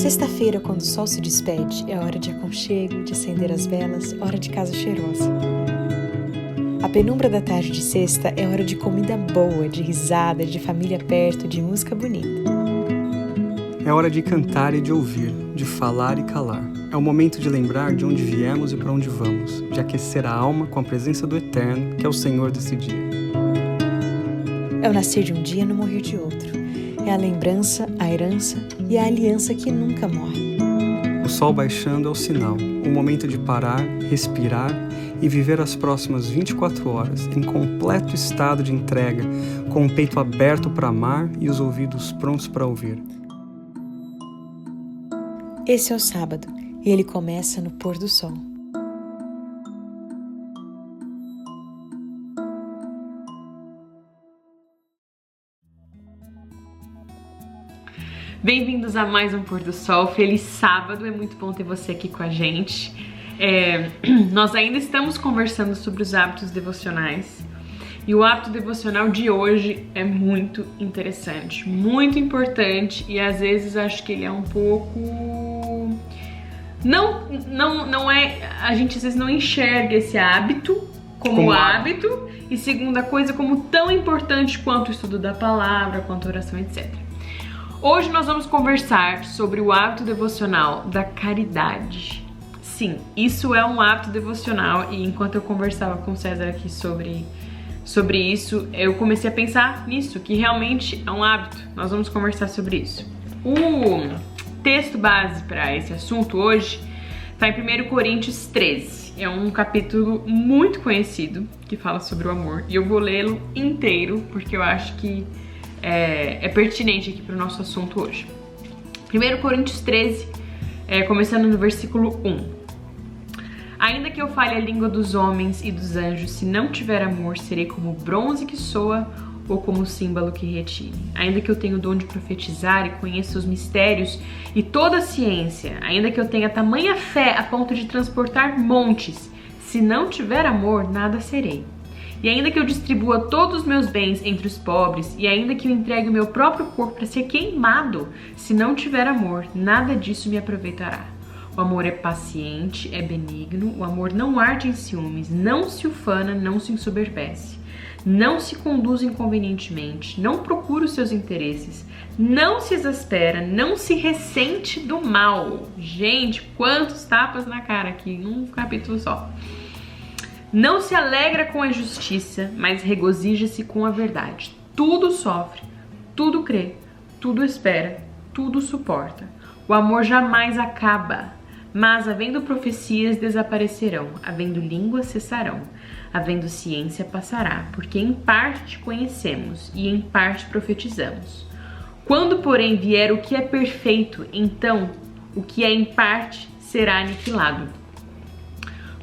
Sexta-feira, quando o sol se despede, é hora de aconchego, de acender as velas, hora de casa cheirosa. A penumbra da tarde de sexta é hora de comida boa, de risada, de família perto, de música bonita. É hora de cantar e de ouvir, de falar e calar. É o momento de lembrar de onde viemos e para onde vamos, de aquecer a alma com a presença do Eterno, que é o Senhor desse dia. É o nascer de um dia e no morrer de outro. É a lembrança, a herança e a aliança que nunca morre. O sol baixando é o sinal, o momento de parar, respirar e viver as próximas 24 horas em completo estado de entrega, com o peito aberto para amar e os ouvidos prontos para ouvir. Esse é o sábado e ele começa no pôr do sol. Bem-vindos a mais um Pôr do Sol. Feliz sábado, é muito bom ter você aqui com a gente. Nós ainda estamos conversando sobre os hábitos devocionais e o hábito devocional de hoje é muito interessante, muito importante e às vezes acho que ele é um pouco... Não é... A gente às vezes não enxerga esse hábito como hábito e segunda coisa como tão importante quanto o estudo da palavra, quanto a oração, etc. Hoje nós vamos conversar sobre o hábito devocional da caridade. Sim, isso é um hábito devocional e enquanto eu conversava com o César aqui sobre isso, eu comecei a pensar nisso, que realmente é um hábito. Nós vamos conversar sobre isso. O texto base para esse assunto hoje está em 1 Coríntios 13. É um capítulo muito conhecido que fala sobre o amor e eu vou lê-lo inteiro porque eu acho que é pertinente aqui para o nosso assunto hoje. 1 Coríntios 13, começando no versículo 1. Ainda que eu fale a língua dos homens e dos anjos, se não tiver amor, serei como bronze que soa ou como símbolo que retine. Ainda que eu tenha o dom de profetizar e conheça os mistérios e toda a ciência, ainda que eu tenha tamanha fé a ponto de transportar montes, se não tiver amor, nada serei. E ainda que eu distribua todos os meus bens entre os pobres, e ainda que eu entregue o meu próprio corpo para ser queimado, se não tiver amor, nada disso me aproveitará. O amor é paciente, é benigno, o amor não arde em ciúmes, não se ufana, não se ensoberbece, não se conduz inconvenientemente, não procura os seus interesses, não se exaspera, não se ressente do mal. Gente, quantos tapas na cara aqui num capítulo só. Não se alegra com a injustiça, mas regozija-se com a verdade. Tudo sofre, tudo crê, tudo espera, tudo suporta. O amor jamais acaba, mas havendo profecias desaparecerão, havendo línguas cessarão, havendo ciência passará, porque em parte conhecemos e em parte profetizamos. Quando, porém, vier o que é perfeito, então o que é em parte será aniquilado.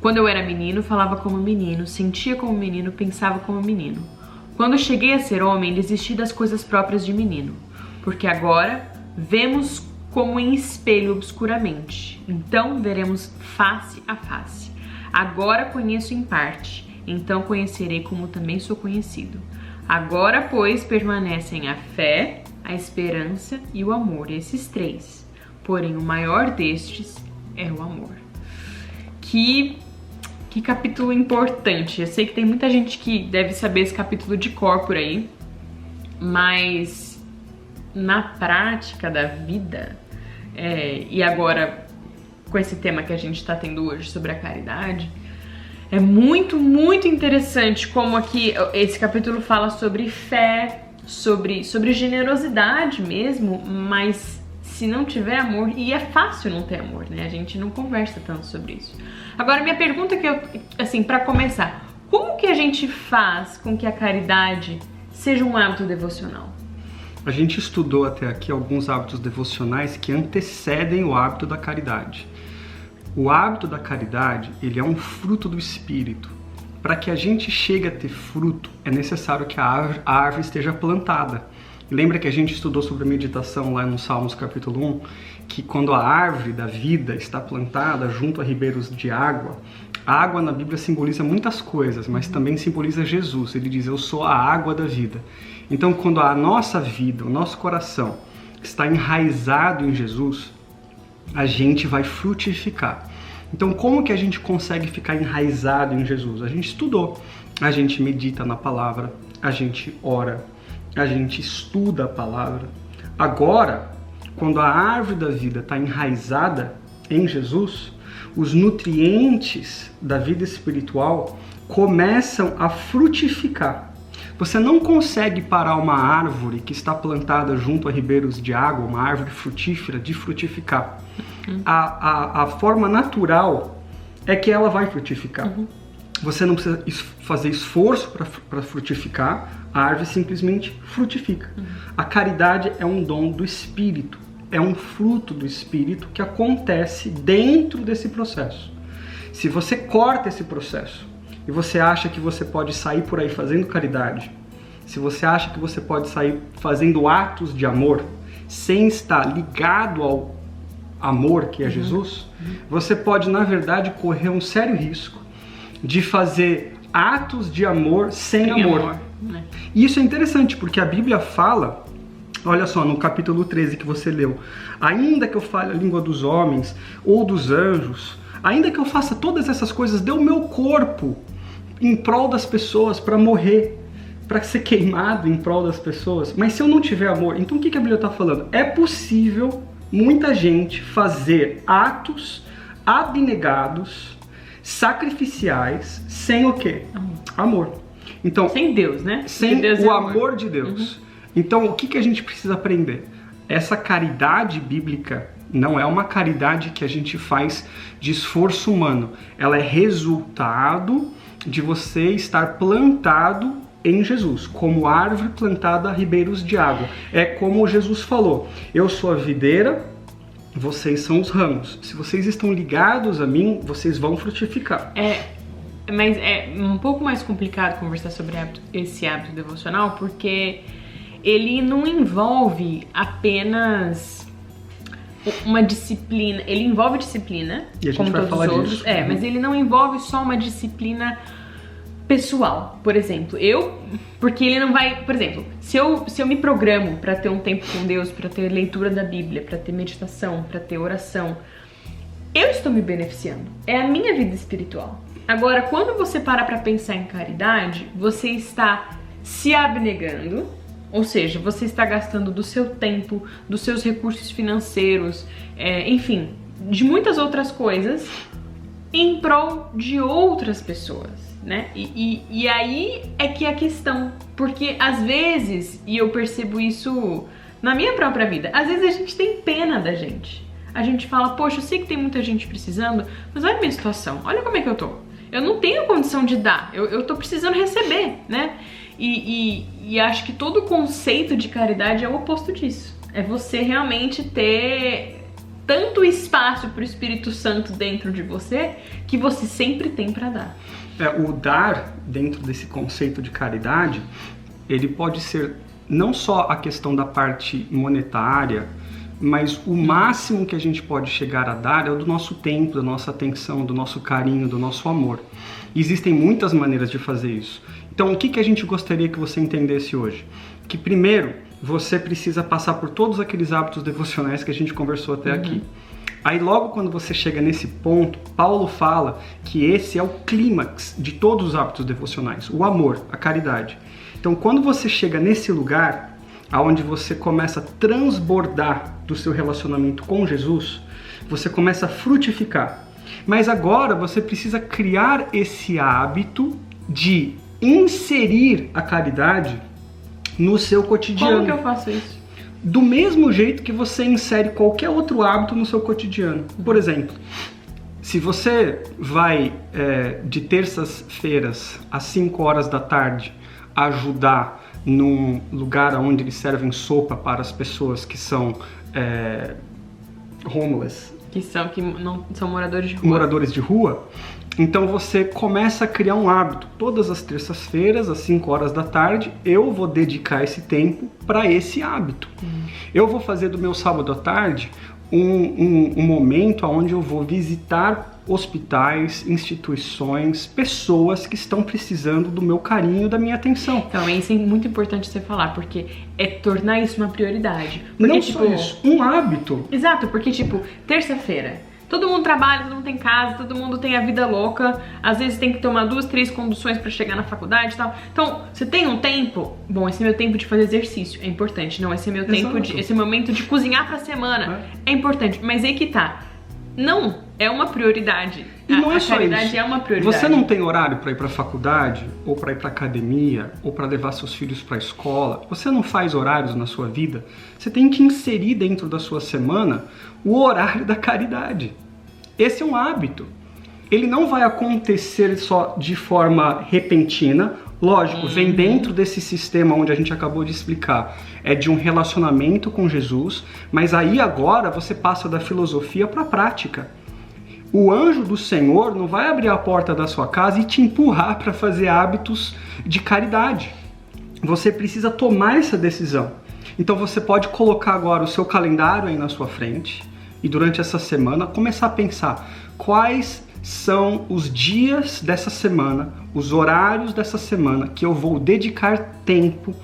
Quando eu era menino, falava como menino, sentia como menino, pensava como menino. Quando cheguei a ser homem, desisti das coisas próprias de menino, porque agora vemos como em espelho obscuramente, então veremos face a face. Agora conheço em parte, então conhecerei como também sou conhecido. Agora, pois, permanecem a fé, a esperança e o amor, esses três. Porém, o maior destes é o amor. Que capítulo importante. Eu sei que tem muita gente que deve saber esse capítulo de cor por aí, mas na prática da vida, e agora com esse tema que a gente está tendo hoje sobre a caridade, é muito, muito interessante como aqui esse capítulo fala sobre fé, sobre generosidade mesmo, mas se não tiver amor, e é fácil não ter amor, né? A gente não conversa tanto sobre isso. Agora, minha pergunta para começar, como que a gente faz com que a caridade seja um hábito devocional? A gente estudou até aqui alguns hábitos devocionais que antecedem o hábito da caridade. O hábito da caridade, ele é um fruto do Espírito. Para que a gente chegue a ter fruto, é necessário que a árvore esteja plantada. Lembra que a gente estudou sobre a meditação lá no Salmos capítulo 1, que quando a árvore da vida está plantada junto a ribeiros de água, a água na Bíblia simboliza muitas coisas, mas também simboliza Jesus. Ele diz, eu sou a água da vida. Então, quando a nossa vida, o nosso coração está enraizado em Jesus, a gente vai frutificar. Então, como que a gente consegue ficar enraizado em Jesus? A gente estudou, a gente medita na palavra, a gente ora, a gente estuda a palavra. Agora, quando a árvore da vida está enraizada em Jesus, os nutrientes da vida espiritual começam a frutificar. Você não consegue parar uma árvore que está plantada junto a ribeiros de água, uma árvore frutífera, de frutificar. A forma natural é que ela vai frutificar. Você não precisa fazer esforço para frutificar, a árvore simplesmente frutifica. A caridade é um dom do Espírito, é um fruto do Espírito que acontece dentro desse processo. Se você corta esse processo e você acha que você pode sair por aí fazendo caridade, se você acha que você pode sair fazendo atos de amor sem estar ligado ao amor que é Jesus, você pode, na verdade, correr um sério risco de fazer atos de amor sem amor. Né? E isso é interessante, porque a Bíblia fala, olha só, no capítulo 13 que você leu, ainda que eu fale a língua dos homens ou dos anjos, ainda que eu faça todas essas coisas, dê o meu corpo em prol das pessoas para morrer, para ser queimado em prol das pessoas, mas se eu não tiver amor, então o que a Bíblia está falando? É possível muita gente fazer atos abnegados, sacrificiais, sem o quê? Amor. Então, sem Deus, né? Sem Deus o amor de Deus. Então, o que a gente precisa aprender? Essa caridade bíblica não é uma caridade que a gente faz de esforço humano. Ela é resultado de você estar plantado em Jesus, como árvore plantada a ribeiros de água. É como Jesus falou, eu sou a videira, vocês são os ramos. Se vocês estão ligados a mim, vocês vão frutificar. Mas é um pouco mais complicado conversar sobre esse hábito devocional, porque ele não envolve apenas uma disciplina. Ele envolve disciplina, e a gente como vai todos falar os outros. disso. Mas ele não envolve só uma disciplina pessoal, por exemplo. Porque ele não vai, por exemplo, se eu me programo para ter um tempo com Deus, para ter leitura da Bíblia, para ter meditação, para ter oração, eu estou me beneficiando. É a minha vida espiritual. Agora, quando você para pensar em caridade, você está se abnegando, ou seja, você está gastando do seu tempo, dos seus recursos financeiros, enfim, de muitas outras coisas, em prol de outras pessoas. Né? E aí é que é a questão, porque às vezes, e eu percebo isso na minha própria vida, às vezes a gente tem pena da gente. A gente fala, poxa, eu sei que tem muita gente precisando, mas olha a minha situação, olha como é que eu tô. Eu não tenho condição de dar, eu tô precisando receber, né? E acho que todo o conceito de caridade é o oposto disso. É você realmente ter tanto espaço para o Espírito Santo dentro de você que você sempre tem para dar. O dar, dentro desse conceito de caridade, ele pode ser não só a questão da parte monetária, mas o máximo que a gente pode chegar a dar é o do nosso tempo, da nossa atenção, do nosso carinho, do nosso amor. E existem muitas maneiras de fazer isso. Então, o que a gente gostaria que você entendesse hoje? Que primeiro, você precisa passar por todos aqueles hábitos devocionais que a gente conversou até aqui. Aí logo quando você chega nesse ponto, Paulo fala que esse é o clímax de todos os hábitos devocionais, o amor, a caridade. Então quando você chega nesse lugar, aonde você começa a transbordar do seu relacionamento com Jesus, você começa a frutificar. Mas agora você precisa criar esse hábito de inserir a caridade no seu cotidiano. Como que eu faço isso? Do mesmo jeito que você insere qualquer outro hábito no seu cotidiano. Por exemplo, se você vai de terças-feiras às 5 horas da tarde ajudar num lugar onde eles servem sopa para as pessoas que são homeless, que não são moradores de rua. Moradores de rua. Então você começa a criar um hábito. Todas as terças-feiras, às 5 horas da tarde, eu vou dedicar esse tempo para esse hábito. Eu vou fazer do meu sábado à tarde um momento onde eu vou visitar hospitais, instituições, pessoas que estão precisando do meu carinho, da minha atenção. Então, isso é muito importante você falar, porque é tornar isso uma prioridade. Porque, não só isso, um hábito. Exato, porque terça-feira, todo mundo trabalha, todo mundo tem casa, todo mundo tem a vida louca, às vezes tem que tomar 2, 3 conduções pra chegar na faculdade e tal. Então, você tem um tempo, bom, esse é meu tempo de fazer exercício, é importante. Não, esse é meu tempo esse momento de cozinhar pra semana, é importante. Mas aí que tá, não é uma prioridade. E não é só isso. A caridade é uma prioridade. Você não tem horário para ir para a faculdade, ou para ir para academia, ou para levar seus filhos para a escola. Você não faz horários na sua vida. Você tem que inserir dentro da sua semana o horário da caridade. Esse é um hábito. Ele não vai acontecer só de forma repentina. Lógico, vem dentro desse sistema onde a gente acabou de explicar. É de um relacionamento com Jesus, mas aí agora você passa da filosofia para a prática. O anjo do Senhor não vai abrir a porta da sua casa e te empurrar para fazer hábitos de caridade. Você precisa tomar essa decisão. Então você pode colocar agora o seu calendário aí na sua frente e durante essa semana começar a pensar quais são os dias dessa semana, os horários dessa semana que eu vou dedicar tempo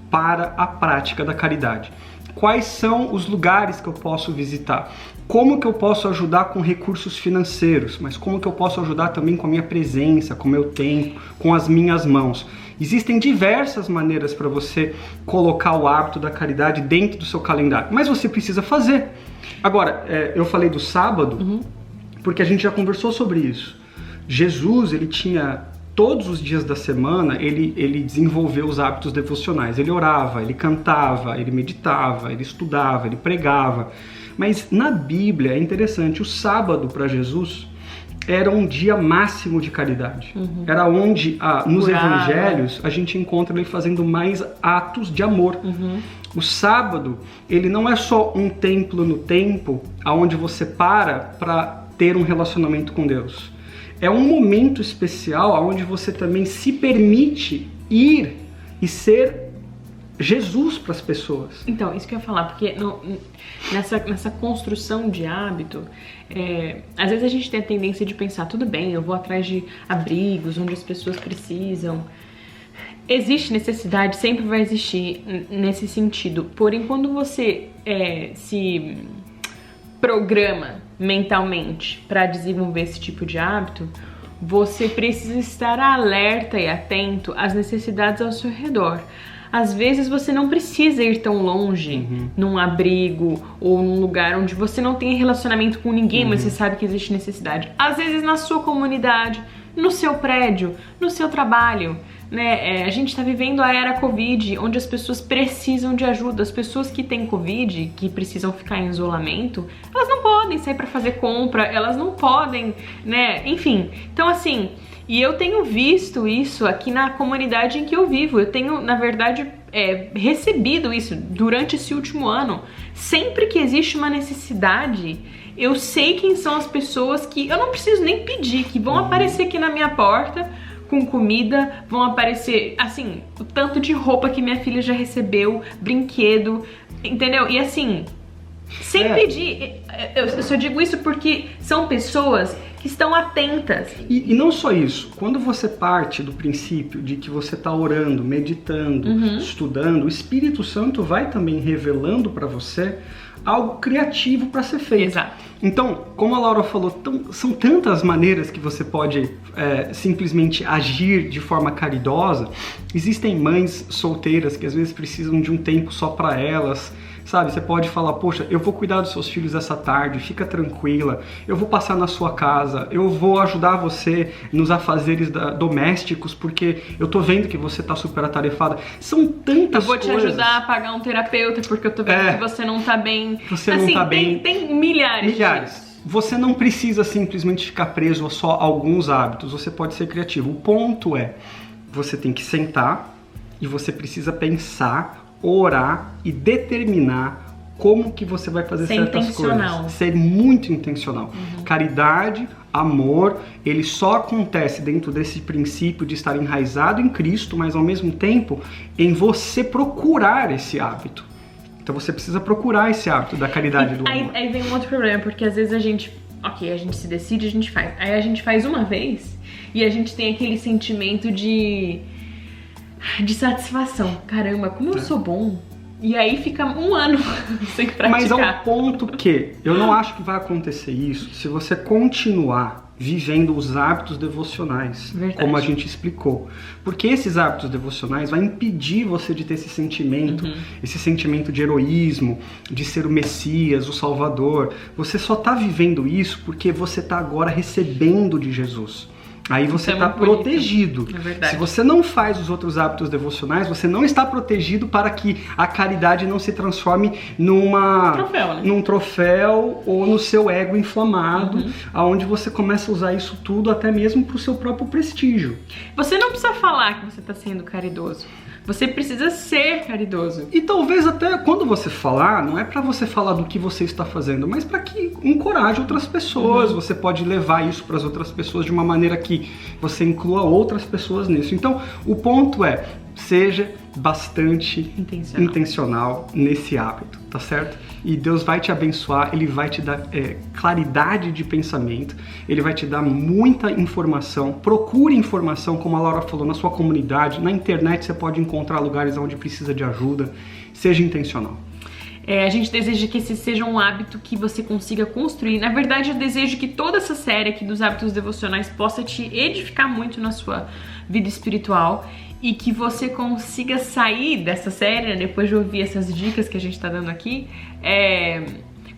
para a prática da caridade. Quais são os lugares que eu posso visitar? Como que eu posso ajudar com recursos financeiros? Mas como que eu posso ajudar também com a minha presença, com o meu tempo, com as minhas mãos? Existem diversas maneiras para você colocar o hábito da caridade dentro do seu calendário, mas você precisa fazer. Agora, eu falei do sábado, porque a gente já conversou sobre isso. Jesus, ele tinha todos os dias da semana, ele desenvolveu os hábitos devocionais. Ele orava, ele cantava, ele meditava, ele estudava, ele pregava. Mas na Bíblia é interessante, o sábado para Jesus era um dia máximo de caridade. Era onde, nos evangelhos, a gente encontra ele fazendo mais atos de amor. O sábado, ele não é só um templo no tempo, onde você para ter um relacionamento com Deus. É um momento especial onde você também se permite ir e ser Jesus para as pessoas. Então, isso que eu ia falar, porque nessa construção de hábito, às vezes a gente tem a tendência de pensar, tudo bem, eu vou atrás de abrigos onde as pessoas precisam. Existe necessidade, sempre vai existir nesse sentido. Porém, quando você se programa mentalmente para desenvolver esse tipo de hábito, você precisa estar alerta e atento às necessidades ao seu redor. Às vezes você não precisa ir tão longe num abrigo ou num lugar onde você não tem relacionamento com ninguém, mas você sabe que existe necessidade. Às vezes na sua comunidade, no seu prédio, no seu trabalho, né? A gente está vivendo a era Covid, onde as pessoas precisam de ajuda. As pessoas que têm Covid, que precisam ficar em isolamento, elas não podem sair para fazer compra, elas não podem, né? Enfim, então assim, e eu tenho visto isso aqui na comunidade em que eu vivo. Eu tenho, na verdade, recebido isso durante esse último ano. Sempre que existe uma necessidade, eu sei quem são as pessoas que eu não preciso nem pedir, que vão aparecer aqui na minha porta com comida, vão aparecer, assim, o tanto de roupa que minha filha já recebeu, brinquedo, entendeu? E assim, sem pedir, eu só digo isso porque são pessoas que estão atentas. E não só isso, quando você parte do princípio de que você está orando, meditando, estudando, o Espírito Santo vai também revelando para você algo criativo para ser feito. Exato. Então, como a Laura falou, são tantas maneiras que você pode simplesmente agir de forma caridosa. Existem mães solteiras que às vezes precisam de um tempo só para elas, sabe? Você pode falar, poxa, eu vou cuidar dos seus filhos essa tarde, fica tranquila, eu vou passar na sua casa, eu vou ajudar você nos afazeres domésticos, porque eu tô vendo que você tá super atarefada. São tantas coisas. Eu vou te ajudar a pagar um terapeuta, porque eu tô vendo que você não tá bem. Você não tá bem. Tem milhares. Você não precisa simplesmente ficar preso a só alguns hábitos, você pode ser criativo. O ponto é, você tem que sentar e você precisa pensar, orar e determinar como que você vai fazer certas coisas. Ser muito intencional. Caridade, amor, ele só acontece dentro desse princípio de estar enraizado em Cristo, mas ao mesmo tempo em você procurar esse hábito. Então você precisa procurar esse hábito da caridade do amor. Aí vem um outro problema, porque às vezes a gente se decide, a gente faz. Aí a gente faz uma vez e a gente tem aquele sentimento de satisfação. Caramba, como eu sou bom. E aí fica um ano sem praticar. Mas ao ponto que eu não acho que vai acontecer isso se você continuar vivendo os hábitos devocionais, como a gente explicou. Porque esses hábitos devocionais vão impedir você de ter esse sentimento de heroísmo, de ser o Messias, o Salvador. Você só está vivendo isso porque você está agora recebendo de Jesus. Aí você está protegido. É verdade. Se você não faz os outros hábitos devocionais, você não está protegido para que a caridade não se transforme num troféu ou no seu ego inflamado, aonde você começa a usar isso tudo até mesmo para o seu próprio prestígio. Você não precisa falar que você está sendo caridoso. Você precisa ser caridoso. E talvez até quando você falar, não é para você falar do que você está fazendo, mas para que encoraje outras pessoas. Você pode levar isso para as outras pessoas de uma maneira que você inclua outras pessoas nisso. Então, o ponto é, seja bastante intencional nesse hábito, tá certo? E Deus vai te abençoar, Ele vai te dar claridade de pensamento, Ele vai te dar muita informação. Procure informação, como a Laura falou, na sua comunidade, na internet você pode encontrar lugares onde precisa de ajuda. Seja intencional. A gente deseja que esse seja um hábito que você consiga construir. Na verdade, eu desejo que toda essa série aqui dos hábitos devocionais possa te edificar muito na sua vida espiritual e que você consiga sair dessa série, né, depois de ouvir essas dicas que a gente tá dando aqui,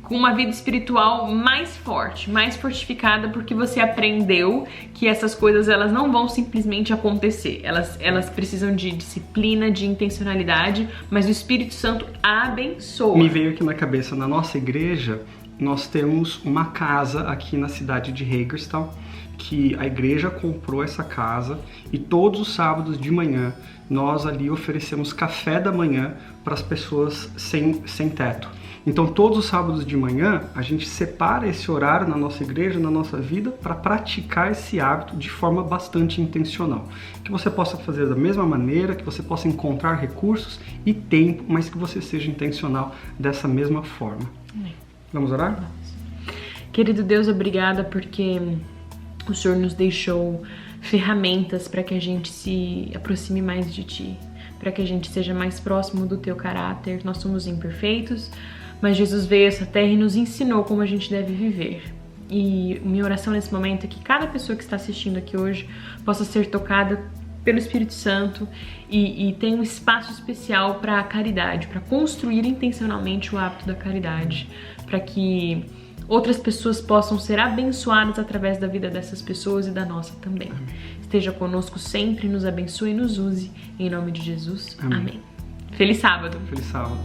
com uma vida espiritual mais forte, mais fortificada, porque você aprendeu que essas coisas elas não vão simplesmente acontecer. Elas precisam de disciplina, de intencionalidade, mas o Espírito Santo abençoa. Me veio aqui na cabeça, na nossa igreja, nós temos uma casa aqui na cidade de Hagerstown, que a igreja comprou essa casa e todos os sábados de manhã nós ali oferecemos café da manhã para as pessoas sem teto. Então todos os sábados de manhã a gente separa esse horário na nossa igreja, na nossa vida, para praticar esse hábito de forma bastante intencional. Que você possa fazer da mesma maneira, que você possa encontrar recursos e tempo, mas que você seja intencional dessa mesma forma. Amém. Vamos orar? Vamos. Querido Deus, obrigada porque o Senhor nos deixou ferramentas para que a gente se aproxime mais de Ti, para que a gente seja mais próximo do Teu caráter. Nós somos imperfeitos, mas Jesus veio a essa terra e nos ensinou como a gente deve viver. E minha oração nesse momento é que cada pessoa que está assistindo aqui hoje possa ser tocada pelo Espírito Santo e tenha um espaço especial para a caridade, para construir intencionalmente o hábito da caridade, para que outras pessoas possam ser abençoadas através da vida dessas pessoas e da nossa também. Amém. Esteja conosco sempre, nos abençoe e nos use. Em nome de Jesus. Amém. Feliz sábado. Feliz sábado.